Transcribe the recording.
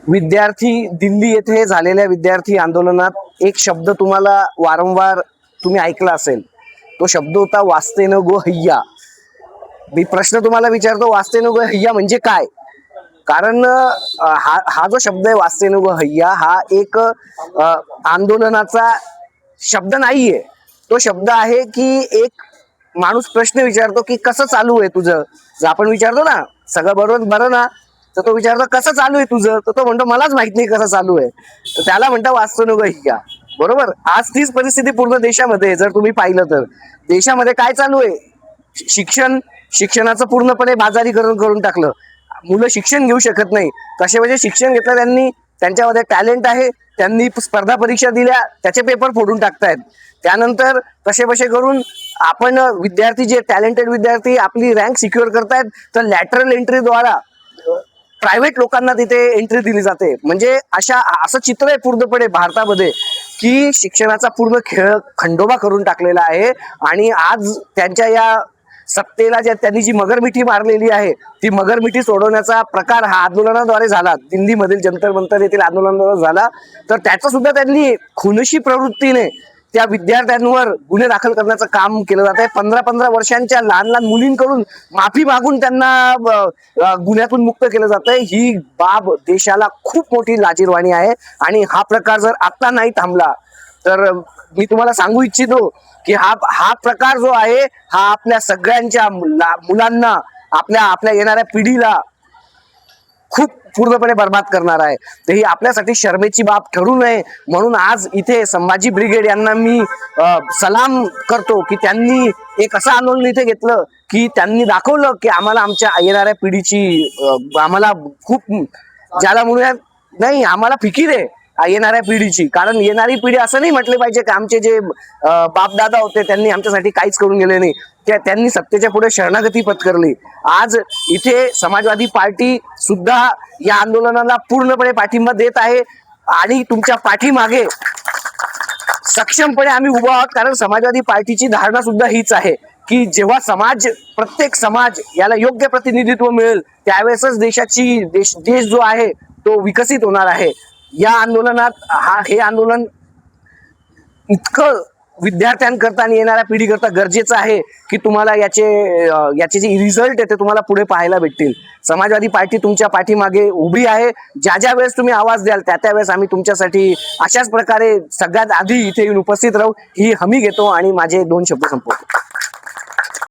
विद्यार्थी दिल्ली येथे झालेल्या विद्यार्थी आंदोलनात एक शब्द तुम्हाला वारंवार तुम्ही ऐकला असेल, तो शब्द होता वास्ते न गो हैया. मी प्रश्न तुम्हाला विचारतो, वास्ते न गो हैया म्हणजे काय? कारण हा जो शब्द आहे वास्ते न गो हैया, हा एक आंदोलनाचा शब्द नाहीये. तो शब्द आहे की एक माणूस प्रश्न विचारतो की कसं चालू आहे तुझं. जर आपण विचारतो ना सगळं बरोबर बरं ना, तर तो विचारतो कसं चालू आहे तुझं, तर तो म्हणतो मलाच माहित नाही कसं चालू आहे. तर त्याला म्हणता वास्तव नको हिया. बरोबर. आज तीच परिस्थिती पूर्ण देशामध्ये जर तुम्ही पाहिलं तर देशामध्ये काय चालू आहे, शिक्षणाचं पूर्णपणे बाजारीकरण करून टाकलं. मुलं शिक्षण घेऊ शकत नाही. कसे म्हणजे शिक्षण घेतलं त्यांनी, त्यांच्यामध्ये टॅलेंट आहे, त्यांनी स्पर्धा परीक्षा दिल्या, त्याचे पेपर फोडून टाकतायत. त्यानंतर कसे बसे करून आपण विद्यार्थी जे टॅलेंटेड विद्यार्थी आपली रँक सिक्युअर करतायत, तर लॅटरल एंट्रीद्वारा प्रायव्हेट लोकांना तिथे एंट्री दिली जाते. म्हणजे असं चित्र आहे पूर्णपणे भारतामध्ये की शिक्षणाचा पूर्ण खेळ खंडोबा करून टाकलेला आहे. आणि आज त्यांच्या या सत्तेला त्यांनी जी मगरमिठी मारलेली आहे, ती मगरमिठी सोडवण्याचा प्रकार हा आंदोलनाद्वारे झाला. दिल्लीमधील जंतर मंतर येथील आंदोलनाद्वारे झाला. तर त्याचं सुद्धा त्यांनी खुनशी प्रवृत्तीने त्या विद्यार्थ्यांवर गुन्हे दाखल करण्याचं काम केलं जात आहे. 15-15 वर्षांच्या लहान लहान मुलींकडून माफी मागून त्यांना गुन्ह्यातून मुक्त केलं जात आहे. ही बाब देशाला खूप मोठी लाजिरवाणी आहे. आणि हा प्रकार जर आता नाही थांबला तर मी तुम्हाला सांगू इच्छितो की हा प्रकार जो आहे हा आपल्या सगळ्यांच्या मुलांना, आपल्या येणाऱ्या पिढीला खूप पूर्णपणे बर्बाद करणार आहे. तर ही आपल्यासाठी शर्मेची बाब ठरू नये म्हणून आज इथे संभाजी ब्रिगेड यांना मी सलाम करतो की त्यांनी एक असं आंदोलन इथे घेतलं की त्यांनी दाखवलं की आम्हाला आमच्या येणाऱ्या पिढीची आम्हाला खूप ज्याला म्हणूया नाही, आम्हाला फिकीर आहे येणाऱ्या पिढीची. कारण येणारी पिढी असं नाही म्हटले पाहिजे की आमचे जे बापदादा होते त्यांनी आमच्यासाठी काहीच करून गेले नाही, त्यांनी सत्तेच्या पुढे शरणागती पत्करली. आज इथे समाजवादी पार्टी सुद्धा या आंदोलनाला पूर्णपणे पाठिंबा देत आहे आणि तुमच्या पाठीमागे सक्षमपणे आम्ही उभा आहोत. कारण समाजवादी पार्टीची धारणा सुद्धा हीच आहे की जेव्हा प्रत्येक समाज याला योग्य प्रतिनिधित्व मिळेल त्यावेळेसच देश जो आहे तो विकसित होणार आहे. या आंदोलनात हे आंदोलन इतकं विद्यार्थ्यांकरता आणि येणाऱ्या पिढीकरता गरजेचं आहे की तुम्हाला याचे जे रिझल्ट आहे ते तुम्हाला पुढे पाहायला भेटतील. समाजवादी पार्टी तुमच्या पाठीमागे उभी आहे. ज्या वेळेस तुम्ही आवाज द्याल त्या वेळेस आम्ही तुमच्यासाठी अशाच प्रकारे सगळ्यात आधी इथे येऊन उपस्थित राहू ही हमी घेतो आणि माझे 2 शब्द संपवतो.